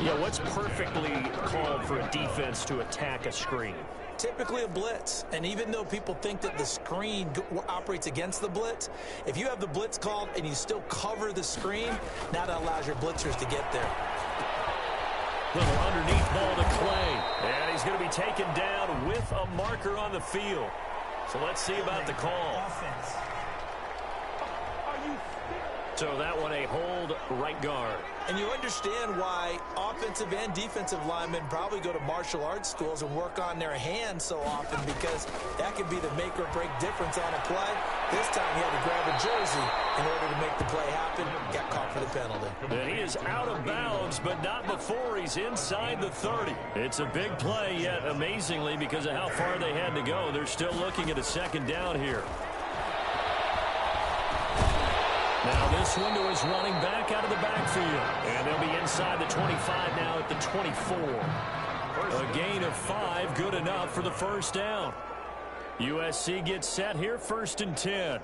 Yeah, what's perfectly called for a defense to attack a screen? Typically a blitz, and even though people think that the screen operates against the blitz, if you have the blitz called and you still cover the screen, now that allows your blitzers to get there. Little underneath ball to Clay, and he's going to be taken down with a marker on the field. So let's see about the call. So that one a hold right guard. And you understand why offensive and defensive linemen probably go to martial arts schools and work on their hands so often, because that could be the make or break difference on a play. This time he had to grab a jersey in order to make the play happen. Got caught for the penalty. And he is out of bounds, but not before he's inside the 30. It's a big play, yet amazingly, because of how far they had to go, they're still looking at a second down here. Now this window is running back out of the backfield. And they'll be inside the 25 now at the 24. A gain of 5, good enough for the first down. USC gets set here, 1st and 10.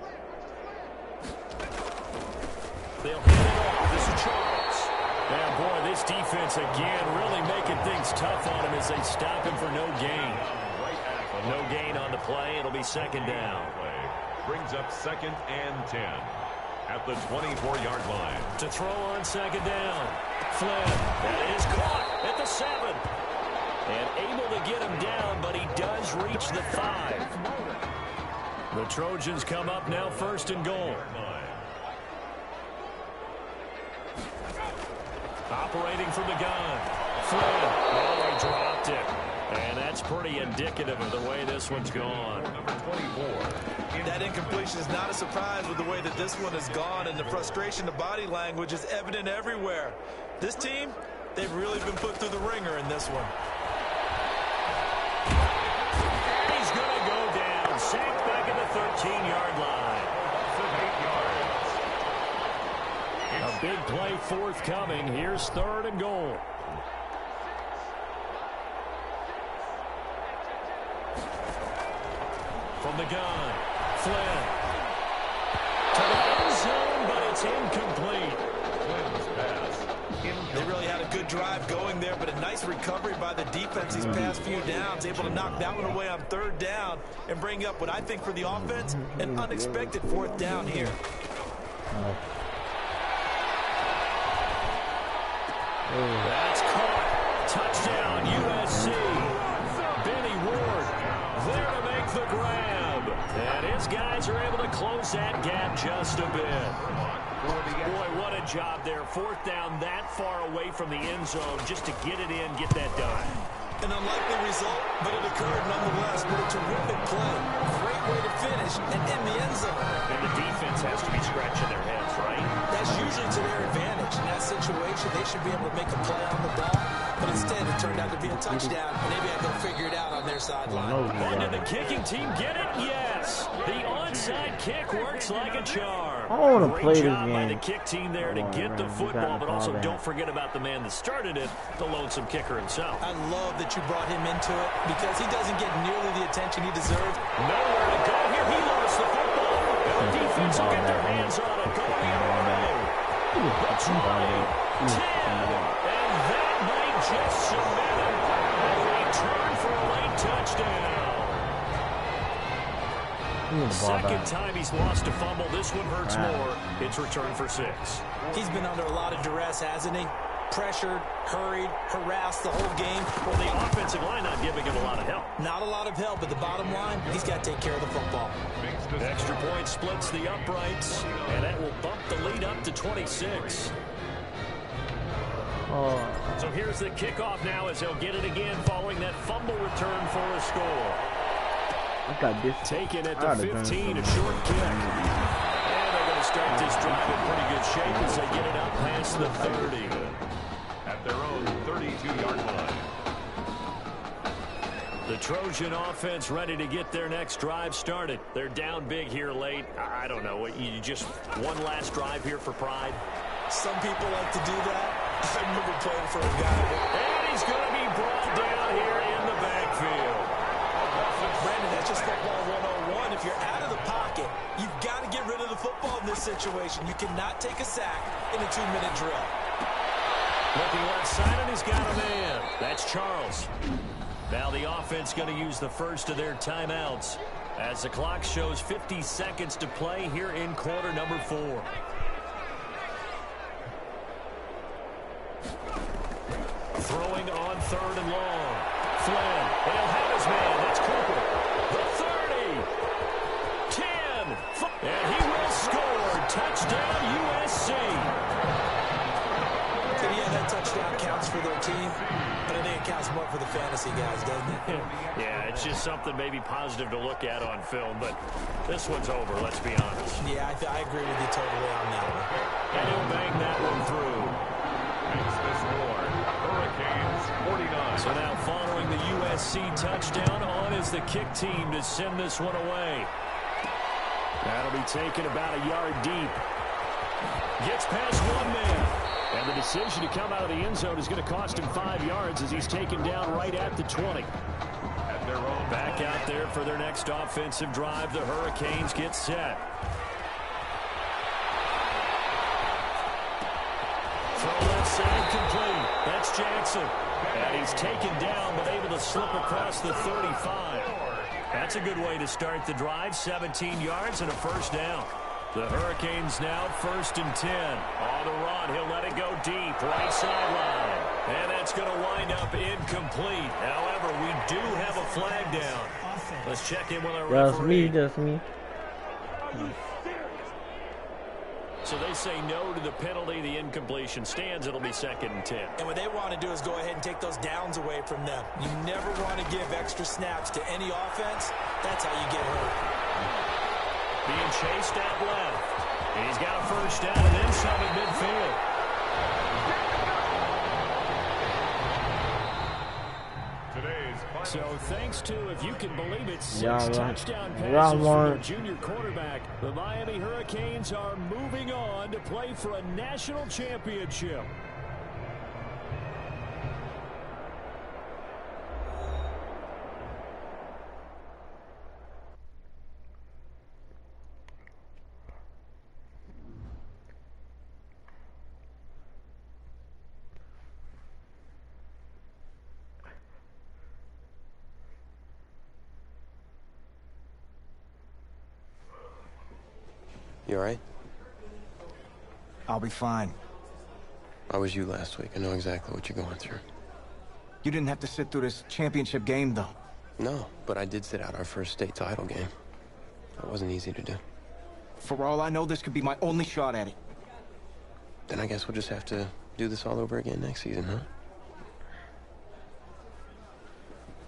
They'll hand it off. This is Charles. And boy, this defense again really making things tough on him as they stop him for no gain. No gain on the play. It'll be second down. Brings up 2nd and 10. At the 24-yard line. To throw on second down. Flynn. That is caught at the 7. And able to get him down, but he does reach the 5. The Trojans come up now 1st and goal. Operating from the gun. Flynn. Oh, he dropped it. And that's pretty indicative of the way this one's gone. Number 24. That incompletion is not a surprise with the way that this one has gone, and the frustration, the body language is evident everywhere. This team, they've really been put through the ringer in this one. He's going to go down. Sacked back at the 13-yard line. 8 yards. A big play forthcoming. Here's 3rd and goal. From the gun, Flynn. To the end zone, but it's incomplete. Flynn's pass. They really had a good drive going there, but a nice recovery by the defense these past few downs, able to knock that one away on 3rd down and bring up what I think for the offense, an unexpected 4th down here. That's caught. Touchdown, USC. Benny Ward there to make the grab. And his guys are able to close that gap just a bit. Boy, what a job there. 4th down that far away from the end zone just to get it in, get that done. An unlikely result, but it occurred nonetheless. What a terrific play. Great way to finish and in the end zone. And the defense has to be scratching their heads, right? That's usually to their advantage. In that situation, they should be able to make a play on the ball. But instead, it turned out to be a touchdown. Maybe I can figure it out on their sideline. And did the kicking team get it? Yes. The onside kick works like a charm. I want to play Great this job by the game. kick team there to get the football, but also don't forget about the man that started it, the lonesome kicker himself. I love that you brought him into it because he doesn't get nearly the attention he deserves. Nowhere to go here. He lost the football. And the defense will get their hands on it. Going the other way. That's right. 10. And that might just submit him. A return for a late touchdown. Second time he's lost a fumble. This one hurts more. It's returned for 6. He's been under a lot of duress, hasn't he? Pressured, hurried, harassed the whole game. Well, the offensive line not giving him a lot of help. Not a lot of help, but the bottom line, he's got to take care of the football. Extra point splits the uprights, and that will bump the lead up to 26. So here's the kickoff now as they'll get it again following that fumble return for a score. I got this. Taken at the 15, a short kick. And they're going to start this drive in pretty good shape as they get it up past the 30. At their own 32-yard line. The Trojan offense ready to get their next drive started. They're down big here late. I don't know. You just one last drive here for pride? Some people like to do that. I remember playing for a guy. And he's going to be brought down here in the backfield. Brandon, that's just football 101. If you're out of the pocket, you've got to get rid of the football in this situation. You cannot take a sack in a 2-minute drill. Looking left side, and he's got a man. That's Charles. Now the offense going to use the first of their timeouts as the clock shows 50 seconds to play here in quarter number 4. Throwing on 3rd and long. Flynn, and he'll have his man. That's Cooper. The 30. 10. And he will score. Touchdown, USC. So, yeah, that touchdown counts for their team, but I think it counts more for the fantasy guys, doesn't it? Yeah, it's just something maybe positive to look at on film, but this one's over, let's be honest. Yeah, I agree with you totally on that one. And he'll bang that one through. Makes the score. Hurricanes 49. So now following the USC touchdown, on is the kick team to send this one away. That'll be taken about a yard deep. Gets past one man. And the decision to come out of the end zone is going to cost him 5 yards as he's taken down right at the 20. At their own Back out there for their next offensive drive. The Hurricanes get set. Throw left side complete. That's Jackson. And he's taken down but able to slip across the 35. That's a good way to start the drive. 17 yards and a first down. The Hurricanes now 1st and 10. On the run, he'll let it go deep. Right sideline. And that's going to wind up incomplete. However, we do have a flag down. Let's check in with our referee. That's me. So they say no to the penalty. The incompletion stands. It'll be 2nd and 10. And what they want to do is go ahead and take those downs away from them. You never want to give extra snaps to any offense. That's how you get hurt. Being chased out left. And he's got a first down and then some at midfield. So thanks to, if you can believe it, 6 touchdown passes from their junior quarterback, the Miami Hurricanes are moving on to play for a national championship. You all right? I'll be fine. I was you last week. I know exactly what you're going through. You didn't have to sit through this championship game, though. No, but I did sit out our first state title game. That wasn't easy to do. For all I know, this could be my only shot at it. Then I guess we'll just have to do this all over again next season, huh?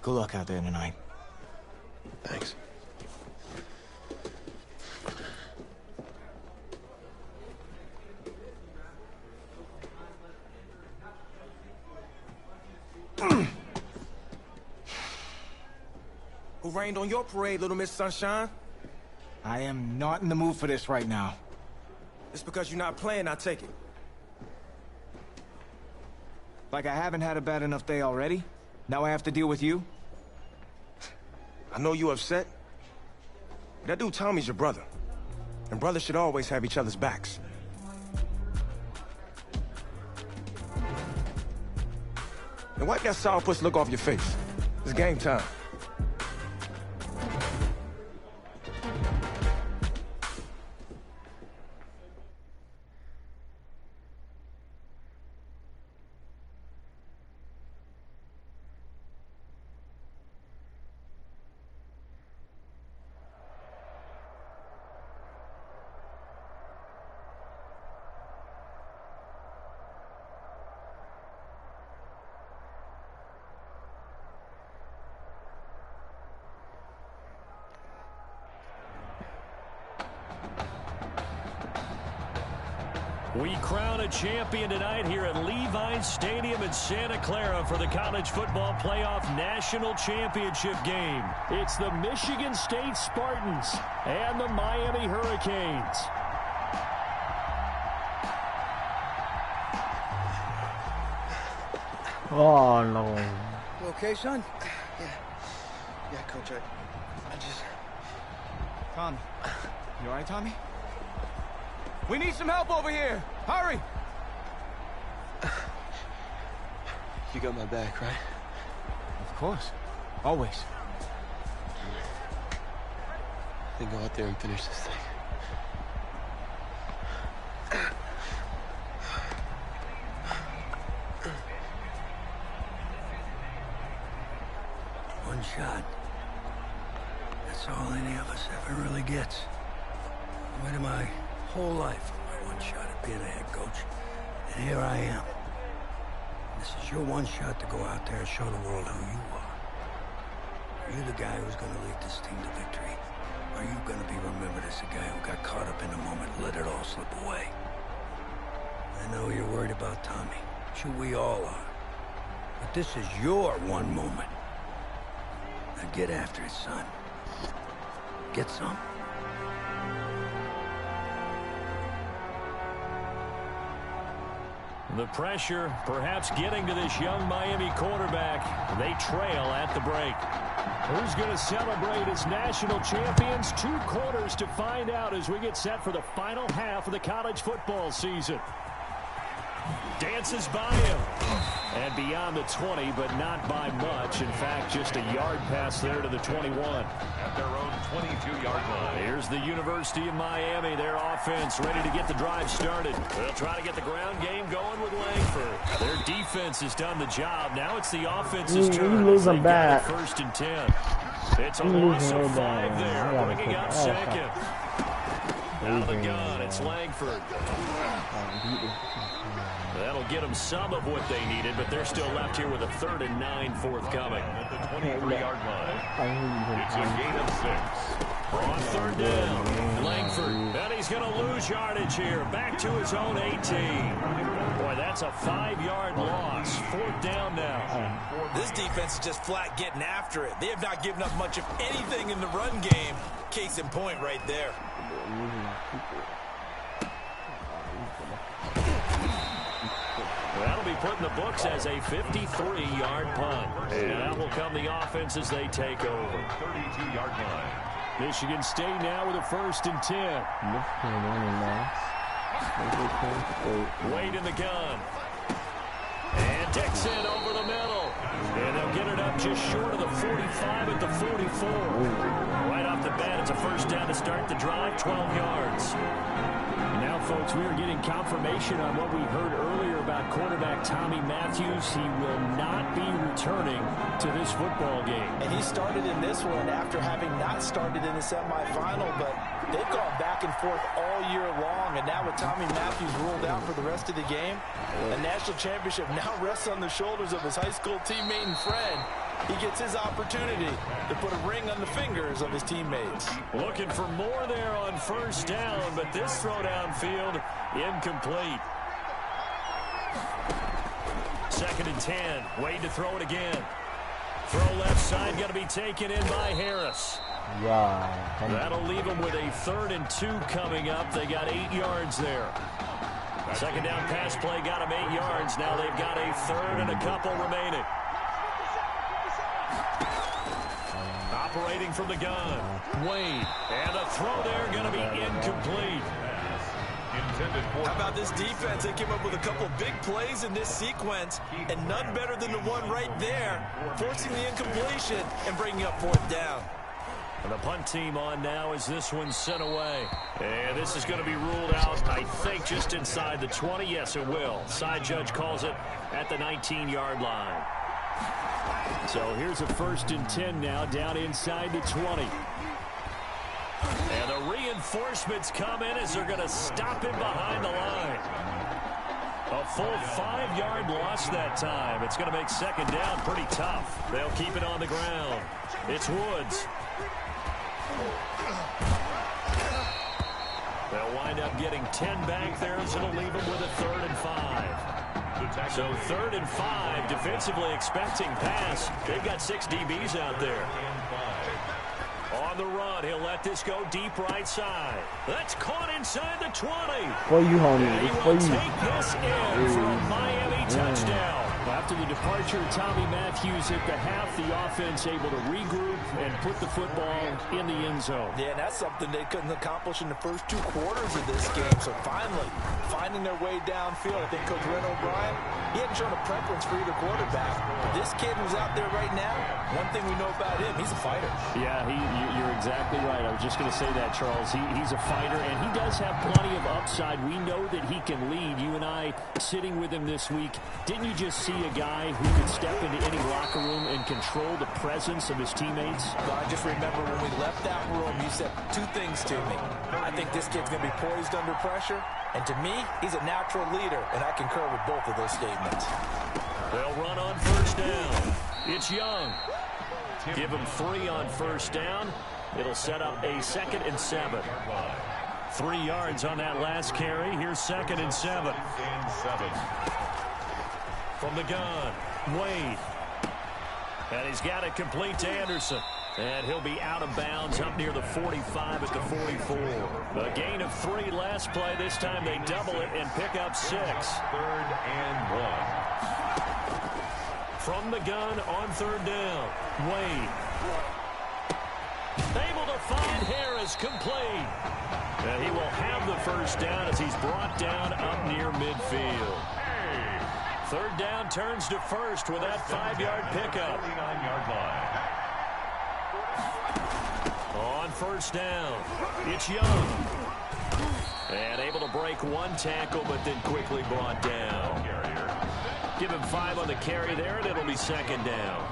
Good luck out there tonight. Thanks. Who rained on your parade, Little Miss Sunshine? I am not in the mood for this right now. It's because you're not playing, I take it. Like I haven't had a bad enough day already? Now I have to deal with you? I know you upset. But that dude Tommy's your brother. And brothers should always have each other's backs. And wipe that sourpuss look off your face. It's game time. We crown a champion tonight here at Levi's Stadium in Santa Clara for the College Football Playoff National Championship game. It's the Michigan State Spartans and the Miami Hurricanes. Oh, no. You okay, son? Yeah, Coach, I just... Tommy. You all right, Tommy? We need some help over here! Hurry! You got my back, right? Of course. Always. Then go out there and finish this thing. One shot. That's all any of us ever really gets. I waited my whole life for my one shot at being a head coach. And here I am. This is your one shot to go out there and show the world who you are. Are you the guy who's going to lead this team to victory? Or are you going to be remembered as the guy who got caught up in the moment and let it all slip away? I know you're worried about Tommy. Sure, we all are. But this is your one moment. Now get after it, son. Get some. The pressure perhaps getting to this young Miami quarterback. They trail at the break. Who's going to celebrate as national champions? 2 quarters to find out as we get set for the final half of the college football season. Dances by him. And beyond the 20, but not by much. In fact, just a yard pass there to the 21. At their own 22-yard line. Here's the University of Miami. Their offense ready to get the drive started. They'll try to get the ground game going with Langford. Their defense has done the job. Now it's the offense's turn. You lose them back. First and 10. It's a loss of 5 there, bringing up second. Out of the gun, it's Langford. That'll get them some of what they needed, but they're still left here with a 3rd and 9 forthcoming. At the 23-yard line. It's a gain of 6. On 3rd down, Langford. And he's going to lose yardage here. Back to his own 18. Boy, that's a 5-yard loss. 4th down now. This defense is just flat getting after it. They have not given up much of anything in the run game. Case in point right there. That'll be put in the books as a 53-yard punt. And that will come the offense as they take over. 32-yard line. Michigan State now with a 1st and 10. Wade in the gun. And Dixon over the middle. And they'll get it up just short of the 45 at the 44. Right off the bat, it's a 1st down to start the drive, 12 yards. Now, folks, we are getting confirmation on what we heard earlier about quarterback Tommy Matthews. He will not be returning to this football game. And he started in this one after having not started in the semifinal, but they've gone back and forth all year long. And now with Tommy Matthews ruled out for the rest of the game, the national championship now rests on the shoulders of his high school teammate and friend. He gets his opportunity to put a ring on the fingers of his teammates. Looking for more there on 1st down, but this throw downfield incomplete. 2nd and 10. Wade to throw it again. Throw left side, got to be taken in by Harris. Yeah. That'll leave them with a 3rd and 2 coming up. They got 8 yards there. 2nd down pass play got them 8 yards. Now they've got a 3rd and a couple remaining. Operating from the gun, Wade. And the throw there going to be incomplete. How about this defense? They came up with a couple big plays in this sequence, and none better than the one right there, forcing the incompletion and bringing up 4th down. And the punt team on now as this one's sent away. And this is going to be ruled out, I think, just inside the 20. Yes, it will. Side judge calls it at the 19-yard line. So here's a 1st and 10 now, down inside the 20. And the reinforcements come in as they're going to stop him behind the line. A full 5-yard loss that time. It's going to make 2nd down pretty tough. They'll keep it on the ground. It's Woods. They'll wind up getting 10 back there, so it'll leave them with a 3rd and 5. So 3rd and 5, defensively expecting pass. They've got 6 DBs out there. On the run, he'll let this go deep right side. That's caught inside the 20. For you, homie. And he It's for will you. take this in for a Miami touchdown. After the departure of Tommy Matthews at the half, the offense able to regroup and put the football in the end zone. Yeah, that's something they couldn't accomplish in the first 2 quarters of this game. So finally, finding their way downfield. I think Coach Red O'Brien, he hadn't shown a preference for either quarterback. But this kid who's out there right now, one thing we know about him, he's a fighter. Yeah, you're exactly right. I was just going to say that, Charles. He's a fighter, and he does have plenty of upside. We know that he can lead. You and I sitting with him this week, didn't you just see a guy who could step into any locker room and control the presence of his teammates? Well, I just remember when we left that room, you said two things to me. I think this kid's going to be poised under pressure, and to me, he's a natural leader, and I concur with both of those statements. They'll run on first down. It's Young. Give him 3 on first down. It'll set up a 2nd and 7. 3 yards on that last carry. Here's 2nd and 7. From the gun, Wade. And he's got it complete to Anderson. And he'll be out of bounds up near the 45 at the 44. A gain of 3 last play. This time they double it and pick up 6. 3rd and 1. From the gun on 3rd down, Wade. Able to find Harris, complete. And he will have the first down as he's brought down up near midfield. 3rd down turns to first with that 5-yard pickup. 49-yard line. On first down, it's Young. And able to break 1 tackle, but then quickly brought down. Give him 5 on the carry there, and it'll be 2nd down.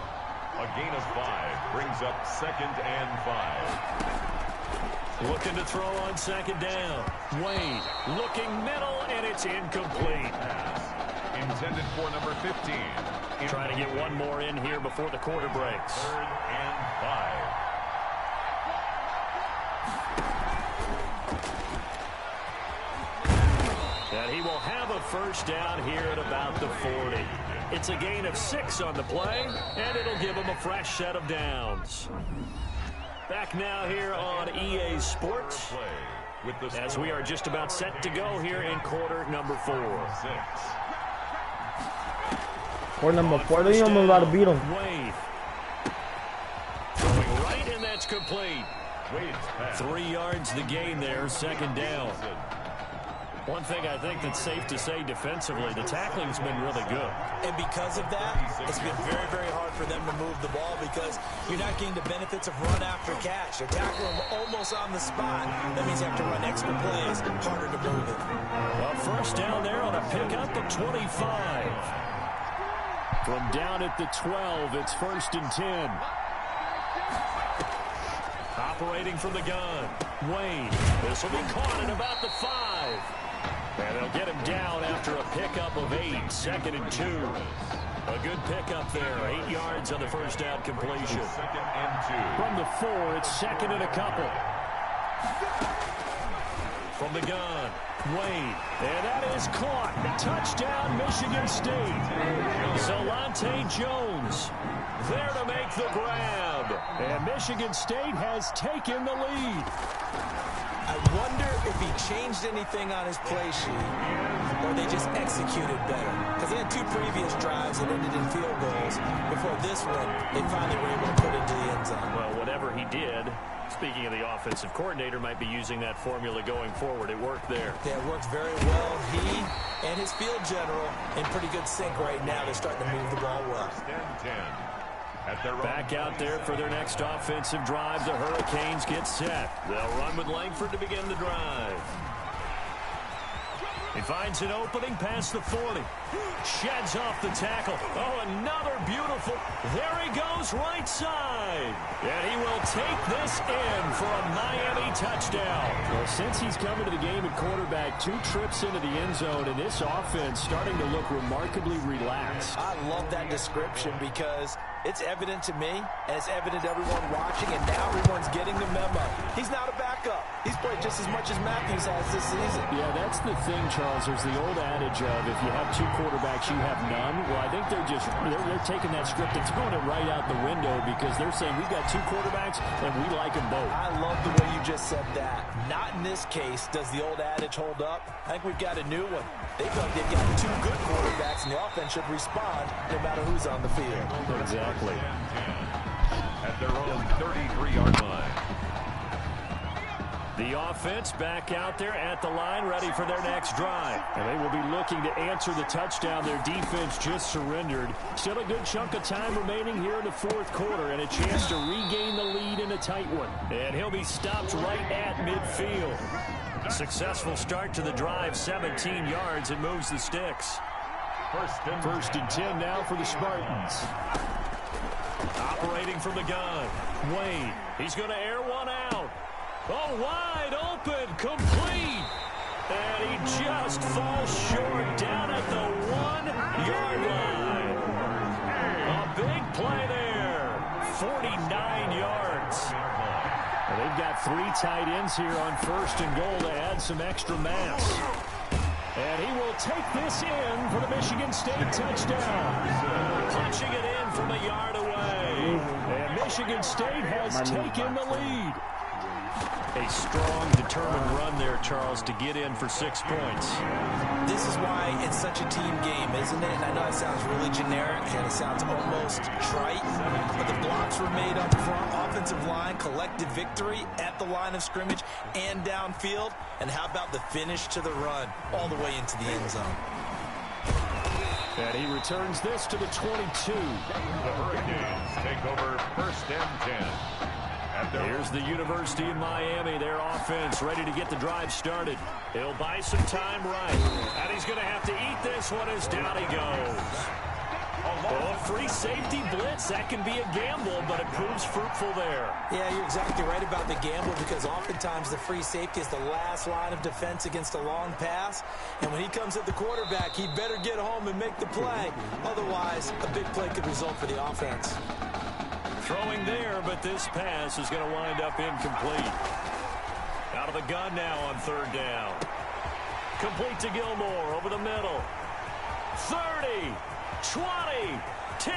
A gain of 5 brings up 2nd and 5. Looking to throw on 2nd down. Wade looking middle, and it's incomplete. Intended for number 15. Trying to get one more in here before the quarter breaks. 3rd and 5. And he will have a first down here at about the 40. It's a gain of 6 on the play, and it'll give him a fresh set of downs. Back now here on EA Sports, as we are just about set to go here in quarter number 4. Quarter number 4, they almost about to beat him. Wade. Going right, and that's complete. 3 yards the gain there, 2nd down. One thing I think that's safe to say defensively, the tackling's been really good. And because of that, it's been very, very hard for them to move the ball because you're not getting the benefits of run after catch. You're tackling them almost on the spot. That means you have to run extra plays, harder to move it. Well, first down there on a pickup at 25. From down at the 12, it's 1st and 10. Operating from the gun, Wade. This will be caught at about the 5. And they'll get him down after a pickup of 8, 2nd and 2. A good pickup there, 8 yards on the first down completion. 2nd and 2. From the 4, it's 2nd and a couple. From the gun, Wade. And that is caught. Touchdown, Michigan State. Zalante Jones there to make the grab. And Michigan State has taken the lead. I wonder if he changed anything on his play sheet or they just executed better. Because they had 2 previous drives that ended in field goals. Before this one, they finally were able to put it into the end zone. Well, whatever he did, speaking of the offensive coordinator, might be using that formula going forward. It worked there. Yeah, it worked very well. He and his field general in pretty good sync right now. They're starting to move the ball well. 10. Back out there for their next offensive drive. The Hurricanes get set. They'll run with Langford to begin the drive. He finds an opening past the 40. Sheds off the tackle. Oh, another beautiful. There he goes, right side. And he will take this in for a Miami touchdown. Well, since he's coming to the game at quarterback, 2 trips into the end zone, and this offense starting to look remarkably relaxed. I love that description because it's evident to me, and it's evident to everyone watching, and now everyone's getting the memo. He's not a backup. He's played just as much as Matthews has this season. Yeah, that's the thing, Charles. There's the old adage of if you have 2 quarterbacks, you have none. Well, I think they're taking that script and throwing it right out the window because they're saying we've got 2 quarterbacks, and we like them both. I love the way you just said that. Not in this case does the old adage hold up. I think we've got a new one. They feel like they've got 2 good quarterbacks, and the offense should respond no matter who's on the field. Exactly. At their own 33-yard line. The offense back out there at the line, ready for their next drive. And they will be looking to answer the touchdown their defense just surrendered. Still a good chunk of time remaining here in the fourth quarter and a chance to regain the lead in a tight one. And he'll be stopped right at midfield. Successful start to the drive, 17 yards, and moves the sticks. First and 10 now for the Spartans. Operating from the gun. Wade, he's going to air one out. Oh, wide open, complete. And he just falls short down at the 1-yard line. A big play there. 49 yards. Well, they've got 3 tight ends here on first and goal to add some extra mass. And he will take this in for the Michigan State touchdown. Punching it in from a yard away. And Michigan State has taken the lead. A strong, determined run there, Charles, to get in for 6 points. This is why it's such a team game, isn't it? And I know it sounds really generic and it sounds almost trite, but the blocks were made up front, offensive line, collected victory at the line of scrimmage and downfield. And how about the finish to the run all the way into the end zone? And he returns this to the 22. The Hurricanes take over first and 10. Here's the University of Miami, their offense ready to get the drive started. He'll buy some time right. And he's going to have to eat this one as down he goes. Oh, free safety blitz. That can be a gamble, but it proves fruitful there. Yeah, you're exactly right about the gamble because oftentimes the free safety is the last line of defense against a long pass. And when he comes at the quarterback, he better get home and make the play. Otherwise, a big play could result for the offense. Throwing there, but this pass is going to wind up incomplete. Out of the gun now on third down. Complete to Gilmore over the middle. 30, 20, 10.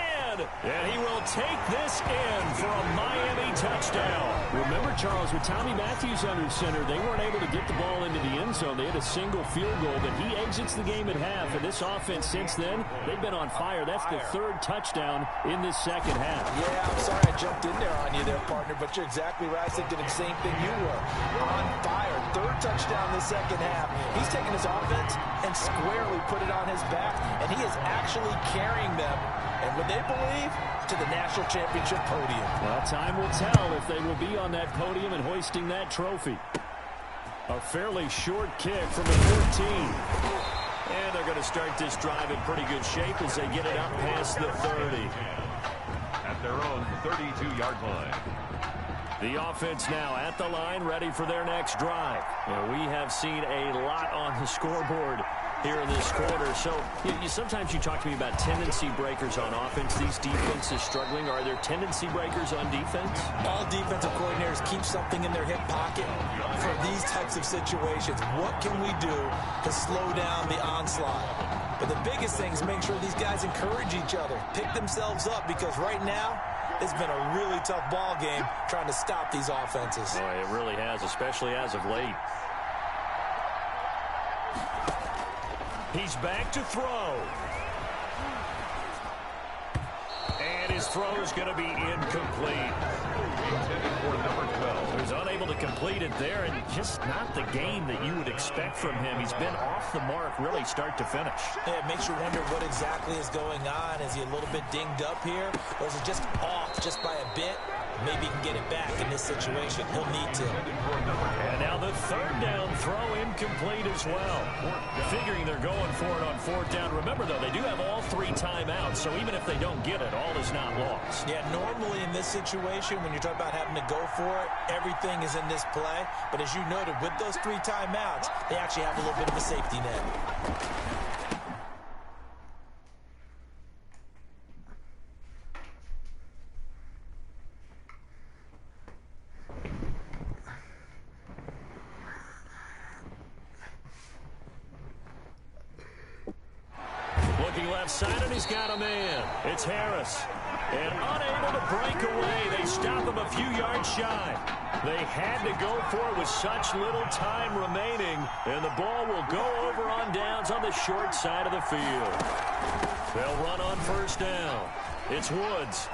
And he will take this in for a Miami touchdown. Remember, Charles, with Tommy Matthews under center, they weren't able to get the ball into the end zone. They had a single field goal, but he exits the game at half. And this offense since then, they've been on fire. That's the 3rd touchdown in this second half. Yeah, I'm sorry I jumped in there on you there, partner, but you're exactly right. I was thinking the same thing you were. On fire. 3rd touchdown in the second half. He's taken his offense and squarely put it on his back, and he is actually carrying them, and when they believe, to the national championship podium. Well, time will tell if they will be on that podium and hoisting that trophy. A fairly short kick from the 14. And they're going to start this drive in pretty good shape as they get it up past the 30. At their own 32-yard line. The offense now at the line, ready for their next drive. Well, we have seen a lot on the scoreboard here in this quarter. So sometimes you talk to me about tendency breakers on offense. These defenses struggling. Are there tendency breakers on defense? All defensive coordinators keep something in their hip pocket for these types of situations. What can we do to slow down the onslaught? But the biggest thing is make sure these guys encourage each other, pick themselves up, because right now it's been a really tough ball game trying to stop these offenses. Boy, it really has, especially as of late. He's back to throw. And his throw is going to be incomplete. He was unable to complete it there, and just not the game that you would expect from him. He's been off the mark really start to finish. Yeah, it makes you wonder what exactly is going on. Is he a little bit dinged up here, or is it just off just by a bit? Maybe he can get it back in this situation. He'll need to. And now the 3rd down throw incomplete as well. Figuring they're going for it on 4th down. Remember, though, they do have all 3 timeouts, so even if they don't get it, all is not lost. Yeah, normally in this situation, when you're talking about having to go for it, everything is in this play. But as you noted, with those 3 timeouts, they actually have a little bit of a safety net. Side, and he's got a man. It's Harris. And unable to break away. They stop him a few yards shy. They had to go for it with such little time remaining. And the ball will go over on downs on the short side of the field. They'll run on 1st down. It's Woods.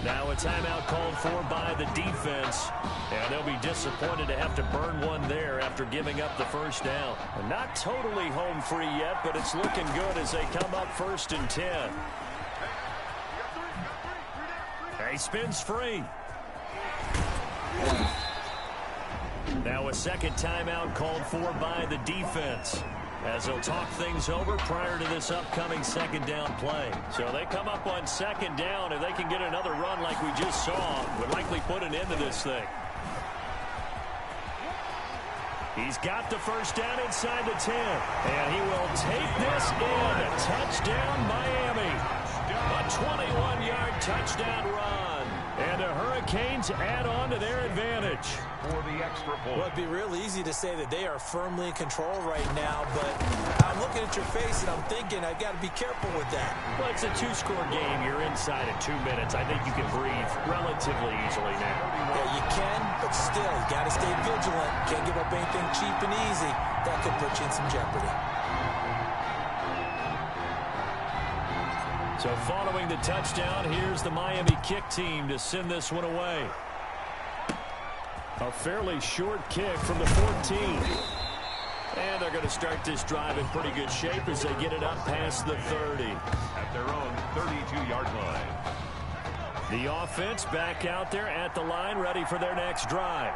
Now a timeout called for by the defense. And they'll be disappointed to have to burn one there after giving up the first down. Not totally home free yet, but it's looking good as they come up 1st and 10. He spins free. Now a second timeout called for by the defense, as they'll talk things over prior to this upcoming second down play. So they come up on second down. If they can get another run like we just saw, would likely put an end to this thing. He's got the first down inside the 10. And he will take this in. A touchdown, Miami. A 21-yard touchdown run. And the Hurricanes add on to their advantage. For the extra point. Well, it'd be real easy to say that they are firmly in control right now, but I'm looking at your face and I'm thinking I've got to be careful with that. Well, it's a 2-score game. You're inside in 2 minutes. I think you can breathe relatively easily now. Yeah, you can, but still, you got to stay vigilant. Can't give up anything cheap and easy. That could put you in some jeopardy. So following the touchdown, here's the Miami kick team to send this one away. A fairly short kick from the 14. And they're going to start this drive in pretty good shape as they get it up past the 30. At their own 32-yard line. The offense back out there at the line, ready for their next drive.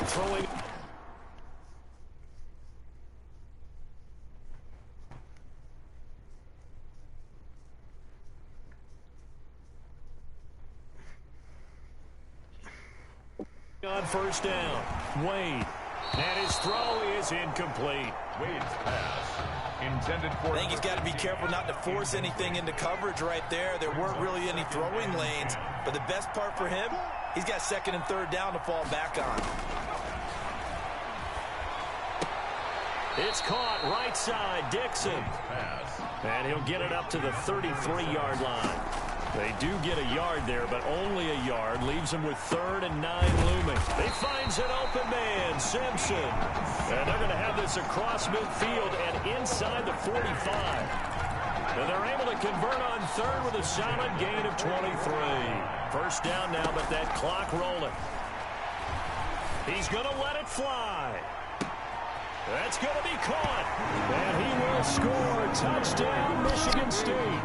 Throwing. On first down, Wade. And his throw is incomplete. Wade's pass intended for... I think he's got to be careful not to force anything into coverage right there. There weren't really any throwing lanes. But the best part for him, he's got 2nd and 3rd down to fall back on. It's caught right side, Dixon. And he'll get it up to the 33-yard line. They do get a yard there, but only a yard. Leaves them with 3rd and 9 looming. He finds an open man, Simpson. And they're going to have this across midfield and inside the 45. And they're able to convert on 3rd with a solid gain of 23. First down now, but that clock rolling. He's going to let it fly. That's going to be caught. And he will score. Touchdown, Michigan State.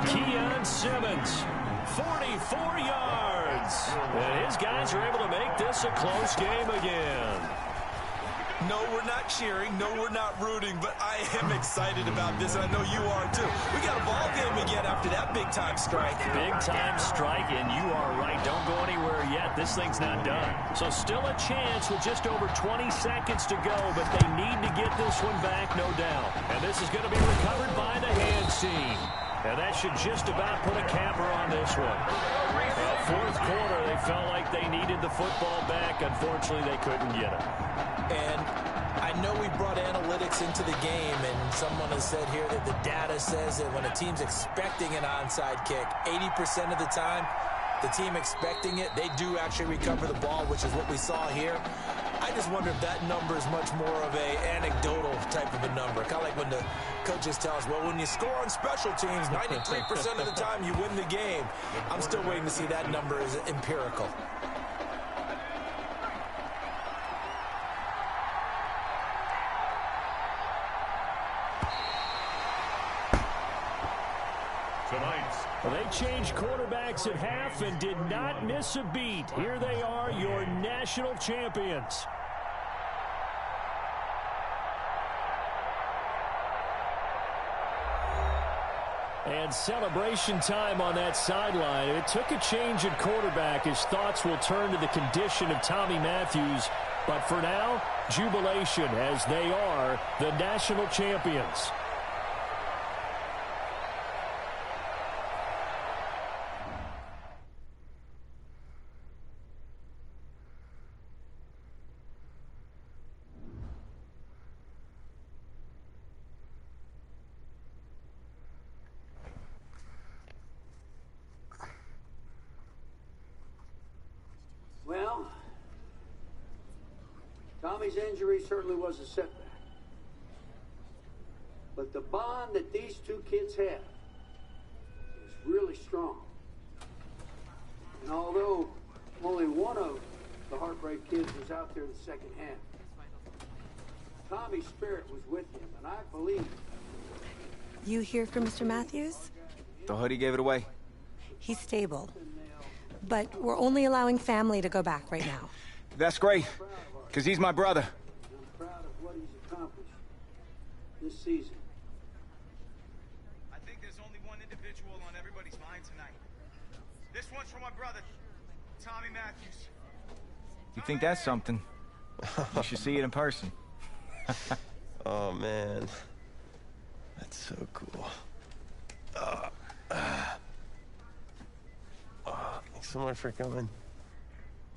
Keon Simmons, 44 yards. And his guys are able to make this a close game again. No, we're not cheering. No, we're not rooting. But I am excited about this, and I know you are too. We got a ball game again after that big-time strike. Big-time strike, and you are right. Don't go anywhere yet. This thing's not done. So still a chance with just over 20 seconds to go, but they need to get this one back, no doubt. And this is going to be recovered by the hand team. And that should just about put a capper on this one. Fourth quarter, they felt like they needed the football back. Unfortunately, they couldn't get it. And I know we brought analytics into the game, and someone has said here that the data says that when a team's expecting an onside kick, 80% of the time, the team expecting it, they do actually recover the ball, which is what we saw here. I just wonder if that number is much more of a anecdotal type of a number. Kind of like when the coaches tell us, well, when you score on special teams, 93% of the time you win the game. I'm still waiting to see that number as empirical. Well, they changed quarterbacks at half and did not miss a beat. Here they are, your national champions. And celebration time on that sideline. It took a change at quarterback. His thoughts will turn to the condition of Tommy Matthews. But for now, jubilation as they are the national champions. Well, Tommy's injury certainly was a setback. But the bond that these two kids have is really strong. And although only one of the Heartbreak Kids was out there the second half, Tommy's spirit was with him, and I believe... You hear from Mr. Matthews? The hoodie gave it away. He's stable. But we're only allowing family to go back right now. That's great, because he's my brother. I'm proud of what he's accomplished this season. I think there's only one individual on everybody's mind tonight. This one's for my brother, Tommy Matthews. You think that's something? You should see it in person. Oh, man. That's so cool. Thanks so much for coming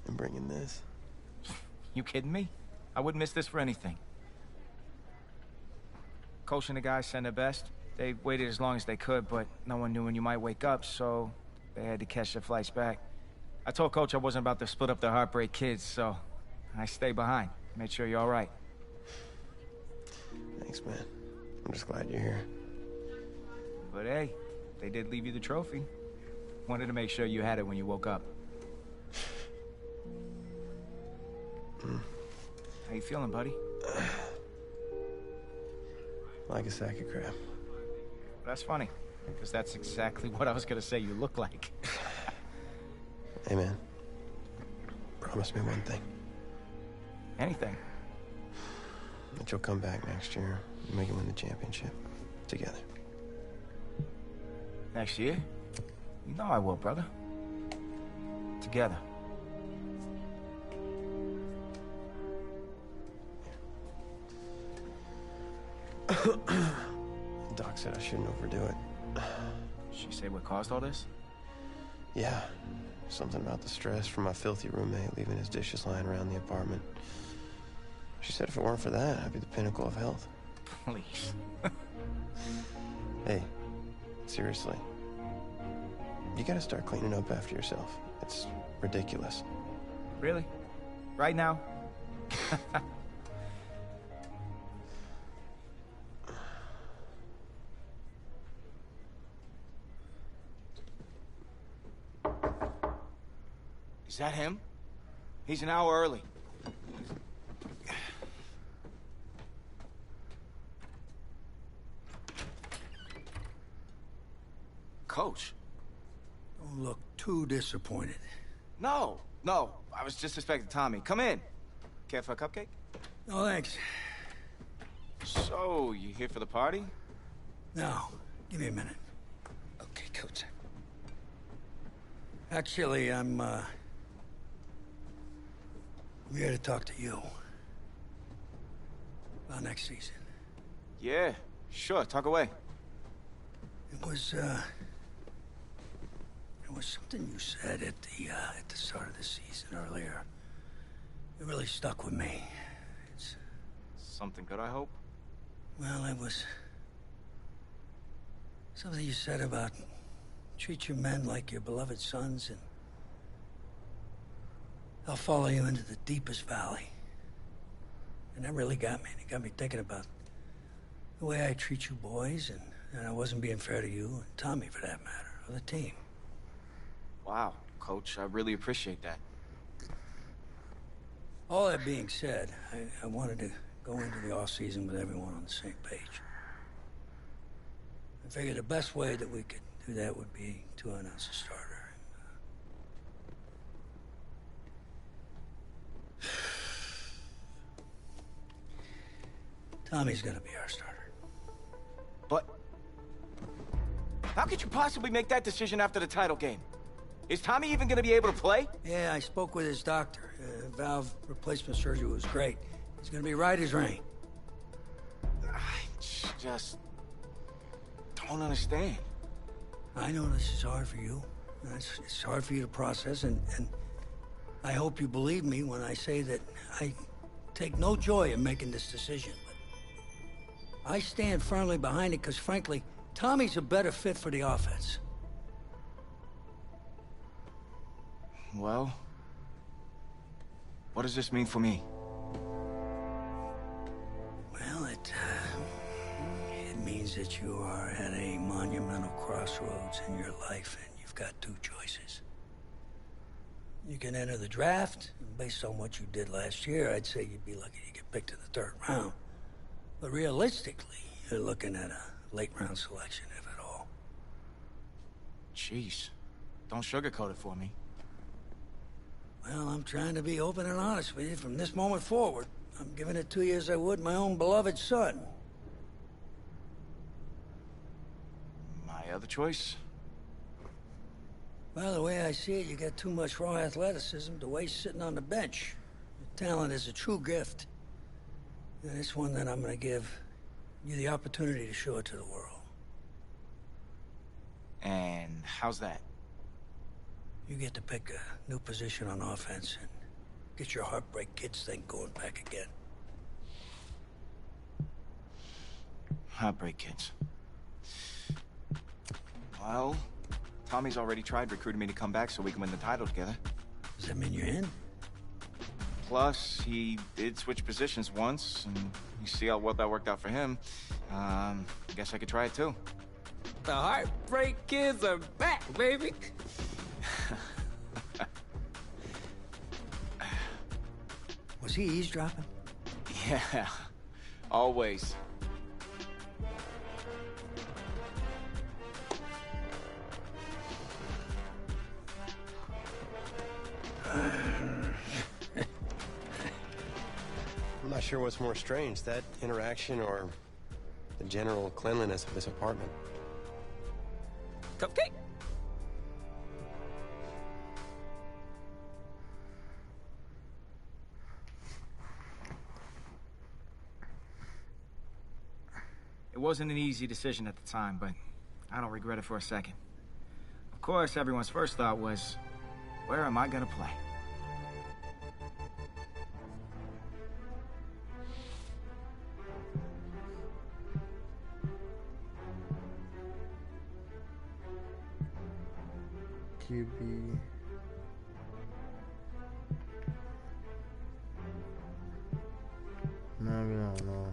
and bringing this. You kidding me? I wouldn't miss this for anything. Coach and the guys sent their best. They waited as long as they could, but no one knew when you might wake up, so they had to catch their flights back. I told Coach I wasn't about to split up the Heartbreak Kids, so I stayed behind. Made sure you're all right. Thanks, man. I'm just glad you're here. But hey, they did leave you the trophy. Wanted to make sure you had it when you woke up. How you feeling, buddy? Like a sack of crap. That's funny, because that's exactly what I was gonna say you look like. Hey, man. Promise me one thing. Anything. That you'll come back next year and make it win the championship. Together. Next year? You know I will, brother. Together. Doc said I shouldn't overdo it. She say what caused all this? Yeah. Something about the stress from my filthy roommate leaving his dishes lying around the apartment. She said if it weren't for that, I'd be the pinnacle of health. Please. Hey, seriously. You gotta start cleaning up after yourself. It's ridiculous. Really? Right now? Is that him? He's an hour early. Coach? Don't look too disappointed. No. I was just expecting Tommy. Come in. Care for a cupcake? No, thanks. So, you here for the party? No. Give me a minute. Okay, Coach. Actually, I'm here to talk to you. About next season. Yeah, sure. Talk away. It was something you said at the start of the season earlier. It really stuck with me. It's... Something good, I hope? Well, it was... something you said about treat your men like your beloved sons, and I'll follow you into the deepest valley. And that really got me. It got me thinking about the way I treat you boys, and I wasn't being fair to you, and Tommy for that matter, or the team. Wow, Coach, I really appreciate that. All that being said, I wanted to go into the off-season with everyone on the same page. I figured the best way that we could do that would be to announce a starter. Tommy's gonna be our starter. But... how could you possibly make that decision after the title game? Is Tommy even gonna be able to play? Yeah, I spoke with his doctor. Valve replacement surgery was great. He's gonna be right as rain. I just... don't understand. I know this is hard for you. It's hard for you to process, and I hope you believe me when I say that I take no joy in making this decision. But I stand firmly behind it because, frankly, Tommy's a better fit for the offense. Well, what does this mean for me? Well, it that you are at a monumental crossroads in your life, and you've got two choices. You can enter the draft, and based on what you did last year, I'd say you'd be lucky to get picked in the 3rd round. But realistically, you're looking at a late-round selection, if at all. Jeez. Don't sugarcoat it for me. Well, I'm trying to be open and honest with you from this moment forward. I'm giving it to you as I would my own beloved son. My other choice? Well, the way I see it, you got too much raw athleticism to waste sitting on the bench. Your talent is a true gift. And it's one that I'm gonna give you the opportunity to show it to the world. And how's that? You get to pick a new position on offense and get your Heartbreak Kids thing going back again. Heartbreak Kids. Well, Tommy's already tried recruiting me to come back so we can win the title together. Does that mean you're in? Plus, he did switch positions once, and you see how well that worked out for him. I guess I could try it too. The Heartbreak Kids are back, baby! Was he eavesdropping? Yeah, always. I'm not sure what's more strange, that interaction or the general cleanliness of this apartment. Cupcake? It wasn't an easy decision at the time, but I don't regret it for a second. Of course, everyone's first thought was, where am I gonna play? QB. No, we don't know.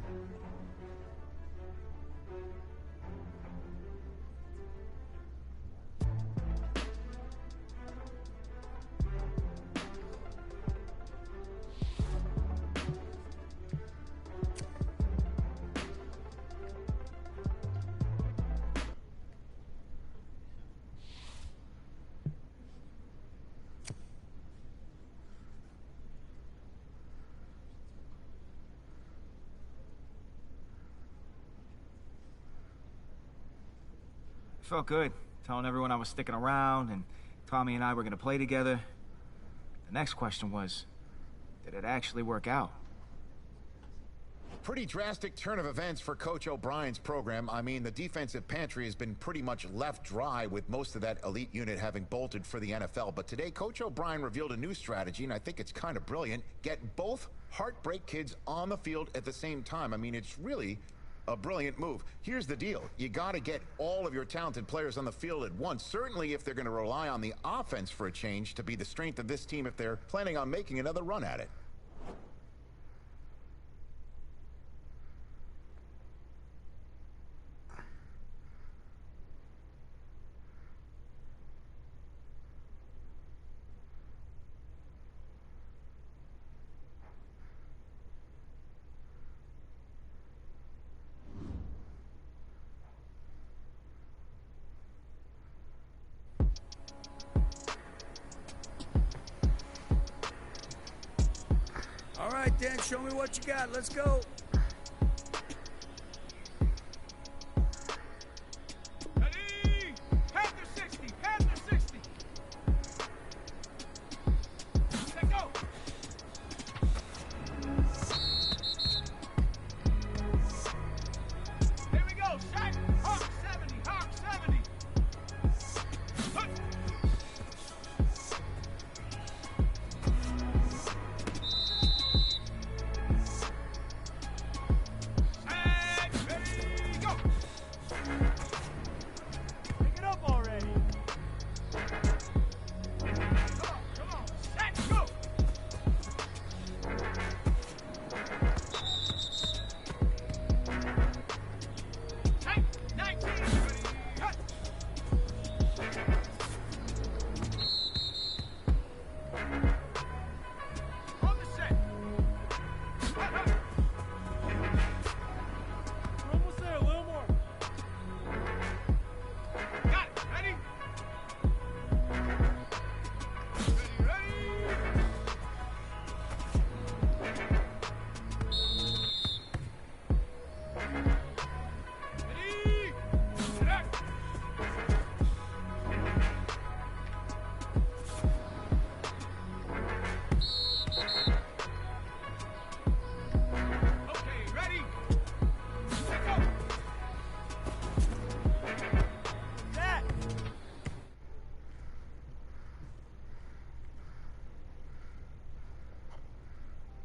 It felt good, telling everyone I was sticking around and Tommy and I were gonna play together. The next question was, did it actually work out? Pretty drastic turn of events for Coach O'Brien's program. I mean, the defensive pantry has been pretty much left dry with most of that elite unit having bolted for the NFL. But today, Coach O'Brien revealed a new strategy, and I think it's kind of brilliant. Get both Heartbreak Kids on the field at the same time. I mean, it's really a brilliant move. Here's the deal. You got to get all of your talented players on the field at once. Certainly if they're going to rely on the offense for a change to be the strength of this team if they're planning on making another run at it. All right, Dan, show me what you got. Let's go.